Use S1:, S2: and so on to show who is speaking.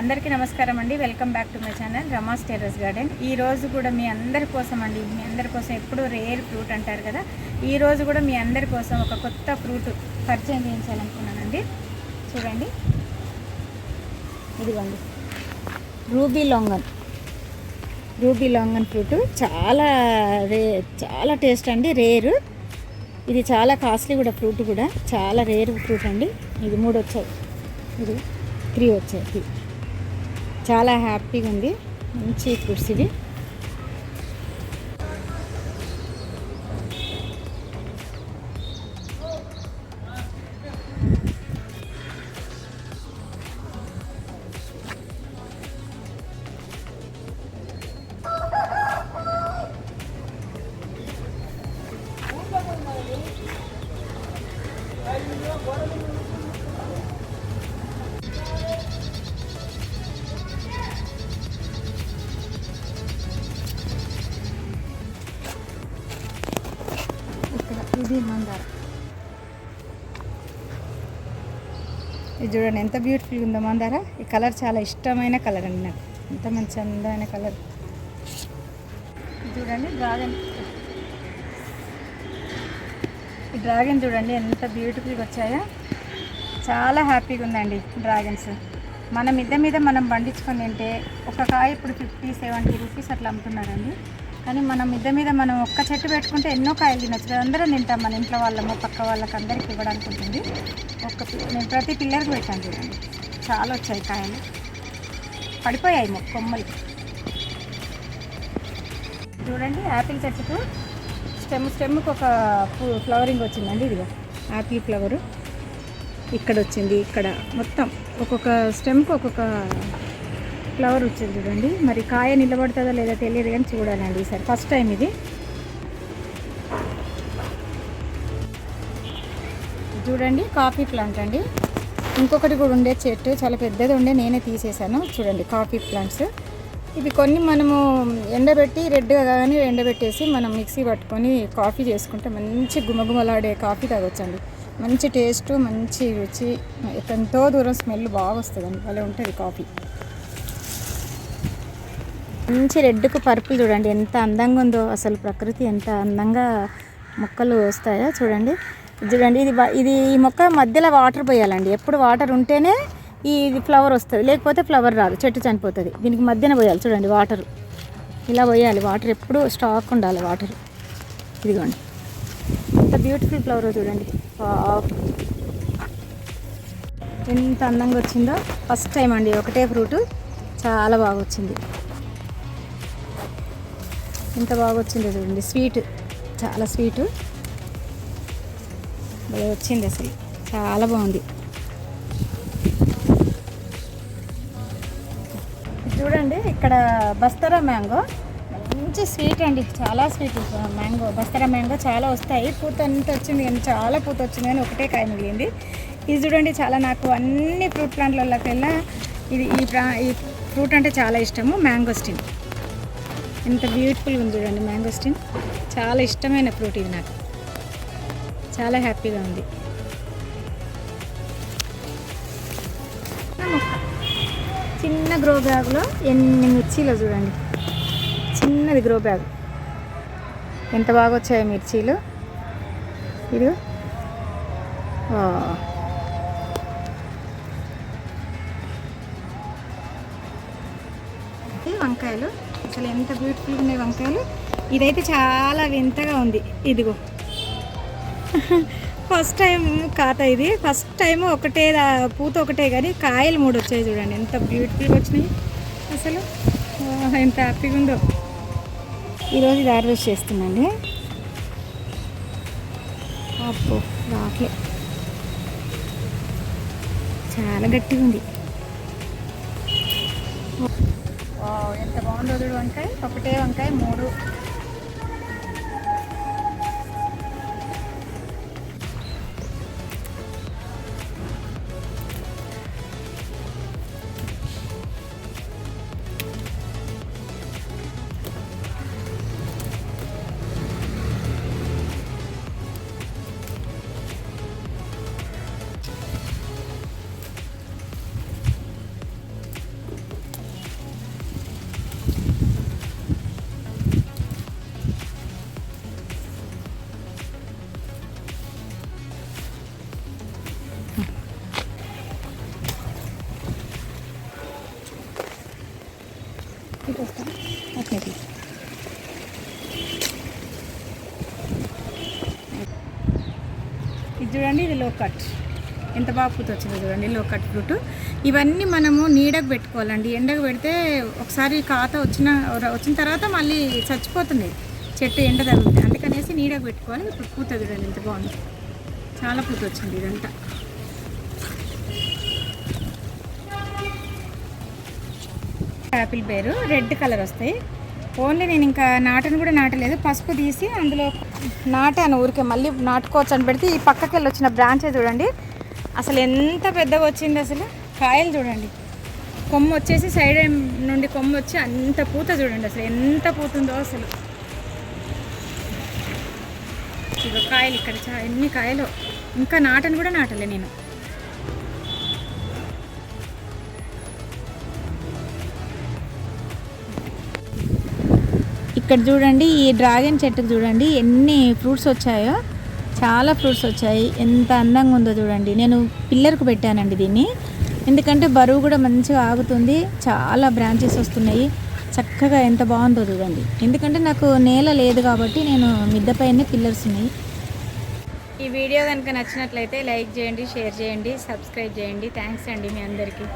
S1: అందరికీ నమస్కారం అండి. Welcome back to my channel Rama's terrace garden. ఈ రోజు కూడా మీ అందరి కోసం అండి, మీ అందరి కోసం ఎప్పుడూ రేర్ ఫ్రూట్ అంటారు కదా, ఈ రోజు కూడా మీ అందరి కోసం ఒక కొత్త ఫ్రూట్ పరిచయం చేయించాలనుకున్నానండి. చూడండి, ఇదిగోండి రూబీ లాంగన్ ఫ్రూట్. చాలా టేస్ట్ అండి, రేరు. ఇది చాలా కాస్ట్లీ కూడా, ఫ్రూట్ కూడా చాలా రేర్ ఫ్రూట్ అండి. ఇది 3 వచ్చాయి, ఇది 3 వచ్చాయి. చాలా హ్యాపీగా ఉంది, మంచి ఫ్రూట్స్ ఇవి. ఇది మందార. ఇది చూడండి ఎంత బ్యూటిఫుల్గా ఉందో మందార. ఈ కలర్ చాలా ఇష్టమైన కలర్ అండి నాకు, ఎంత మంచి అందమైన కలర్. చూడండి డ్రాగన్ చూడండి ఎంత బ్యూటిఫుల్గా వచ్చాయో. చాలా హ్యాపీగా ఉందండి డ్రాగన్స్. మన మిద్దె మీద మనం పండించుకొని తింటే ఒక కాయ ఇప్పుడు 50-70 రూపీస్ అట్లా అమ్ముతున్నారండి. కానీ మన మిద్దె మీద మనం ఒక్క చెట్టు పెట్టుకుంటే ఎన్నో కాయలు తినచ్చు. అందరం తింటాం, మన ఇంట్లో వాళ్ళము పక్క వాళ్ళకి అందరికి ఇవ్వడానికి ఉంటుంది. నేను ప్రతి పిల్లర్కి పెట్టాను చూడండి, చాలా వచ్చాయి కాయలు, పడిపోయాయి కొమ్మలు. చూడండి యాపిల్ చెట్టుకు స్టెమ్కి ఒక ఫ్లవరింగ్ వచ్చిందండి. ఇదిగో యాపిల్ ఫ్లవరు ఇక్కడ వచ్చింది, ఇక్కడ మొత్తం ఒక్కొక్క స్టెమ్కి ఒక్కొక్క ఫ్లవర్ వచ్చింది చూడండి. మరి కాయ నిలబడుతుందో లేదో తెలియదు, కానీ చూడాలండి ఈసారి, ఫస్ట్ టైం ఇది. చూడండి కాఫీ ప్లాంట్ అండి. ఇంకొకటి కూడా ఉండే చెట్టు, చాలా పెద్దది ఉండే, నేనే తీసేసాను. చూడండి కాఫీ ప్లాంట్స్ ఇవి. కొన్ని మనము ఎండబెట్టి రెడ్గా కానీ ఎండబెట్టేసి మనం మిక్సీ పట్టుకొని కాఫీ చేసుకుంటే మంచి గుమగుమలాడే కాఫీ తాగొచ్చండి. మంచి టేస్ట్, మంచి రుచి, ఎంతో దూరం స్మెల్ బాగా వస్తుందండి, అలా ఉంటుంది కాఫీ. మంచి రెడ్కు పర్పుల్ చూడండి ఎంత అందంగా ఉందో. అసలు ప్రకృతి ఎంత అందంగా మొక్కలు వస్తాయో చూడండి. చూడండి ఇది ఈ మొక్క మధ్యలో వాటర్ పోయాలండి. ఎప్పుడు వాటర్ ఉంటేనే ఇది ఫ్లవర్ వస్తుంది, లేకపోతే ఫ్లవర్ రాదు, చెట్టు చనిపోతుంది. దీనికి మధ్యన పోయాలి చూడండి వాటర్, ఇలా పోయాలి వాటర్, ఎప్పుడు స్టాక్ ఉండాలి వాటర్. ఇదిగోండి ఎంత బ్యూటిఫుల్ ఫ్లవర్ చూడండి, ఎంత అందంగా వచ్చిందో. ఫస్ట్ టైం అండి ఒకటే ఫ్రూట్, చాలా బాగా వచ్చింది. ఎంత బాగా వచ్చిందో చూడండి, స్వీట్, చాలా స్వీటు బాగా వచ్చింది, అసలు చాలా బాగుంది. చూడండి ఇక్కడ బస్తరా మ్యాంగో, మంచి స్వీట్ అండి, చాలా స్వీట్ మ్యాంగో. బస్తరా మ్యాంగో చాలా వస్తాయి, పూత అంత వచ్చింది కానీ, చాలా పూత వచ్చింది కానీ ఒకటే కాయ మిగిలింది. ఇది చూడండి, చాలా నాకు అన్ని ఫ్రూట్ ప్లాంట్లలోకెల్లా ఈ ఫ్రూట్ అంటే చాలా ఇష్టము. మ్యాంగోస్టిన్ ఎంత బ్యూటిఫుల్గా ఉంది చూడండి. మ్యాంగోస్టిన్ చాలా ఇష్టమైన ఫ్రూట్ ఇది నాకు, చాలా హ్యాపీగా ఉంది. చిన్న గ్రో బ్యాగ్లో ఎన్ని మిర్చీలు చూడండి, చిన్నది గ్రో బ్యాగ్, ఎంత బాగా వచ్చాయో మిర్చీలు. ఇది వంకాయలు, అసలు ఎంత బ్యూటిఫుల్గా ఉన్నాయి వంకాయలు. ఇదైతే చాలా వింతగా ఉంది. ఇదిగో ఫస్ట్ టైం ఖాతా, ఇది ఫస్ట్ టైం ఒకటే పూత ఒకటే, కానీ కాయలు 3 వచ్చాయి చూడండి, ఎంత బ్యూటిఫుల్గా వచ్చినాయి. అసలు ఎంత హ్యాపీగా ఉందో. ఈరోజు ఇది హార్వెస్ట్ చేస్తున్నాండి. అబ్బో రాట్లే, చాలా గట్టిగా ఉంది. ఎంత బాగుందో చూడు వంకాయ, ఒకటే వంకాయ 3. ఇటు వస్తాను అట్లే ఇది చూడండి, ఇది లో కట్ ఎంత బాగా పూత వచ్చిందో చూడండి, లో కట్ ఫ్రూట్. ఇవన్నీ మనము నీడకు పెట్టుకోవాలండి. ఎండకు పెడితే ఒకసారి కాత వచ్చిన తర్వాత మళ్ళీ చచ్చిపోతుంది చెట్టు, ఎండ తగ్గుతుంది. అందుకనేసి నీడకు పెట్టుకోవాలి. ఇప్పుడు పూత చూడండి ఎంత బాగుంది, చాలా పూత వచ్చింది. ఇదంతా యాపిల్ పేరు రెడ్ కలర్ వస్తాయి. ఓన్లీ నేను ఇంకా నాటను కూడా నాటలేదు, పసుపు తీసి అందులో నాటాను ఊరికే. మళ్ళీ నాటుకోవచ్చు అని పెడితే ఈ పక్కకి వెళ్ళి వచ్చిన బ్రాంచే చూడండి అసలు ఎంత పెద్దగా వచ్చింది. అసలు కాయలు చూడండి, కొమ్మ వచ్చేసి సైడ్ నుండి కొమ్మ వచ్చి అంత పూత చూడండి అసలు ఎంత పూతుందో అసలు. ఇక కాయలు ఇక్కడ ఎన్ని కాయలు, ఇంకా నాటను కూడా నాటలే నేను. ఇక్కడ చూడండి, ఈ డ్రాగన్ చెట్టుకు చూడండి ఎన్ని ఫ్రూట్స్ వచ్చాయో, చాలా ఫ్రూట్స్ వచ్చాయి. ఎంత అందంగా ఉందో చూడండి. నేను పిల్లర్కు పెట్టానండి దీన్ని, ఎందుకంటే బరువు కూడా మంచిగా ఆగుతుంది. చాలా బ్రాంచెస్ వస్తున్నాయి, చక్కగా ఎంత బాగుందో చూడండి. ఎందుకంటే నాకు నేల లేదు కాబట్టి నేను మిద్దె పైనే పిల్లర్స్ ఉన్నాయి. ఈ వీడియో కనుక నచ్చినట్లయితే లైక్ చేయండి, షేర్ చేయండి, సబ్స్క్రైబ్ చేయండి. థ్యాంక్స్ అండి మీ అందరికీ.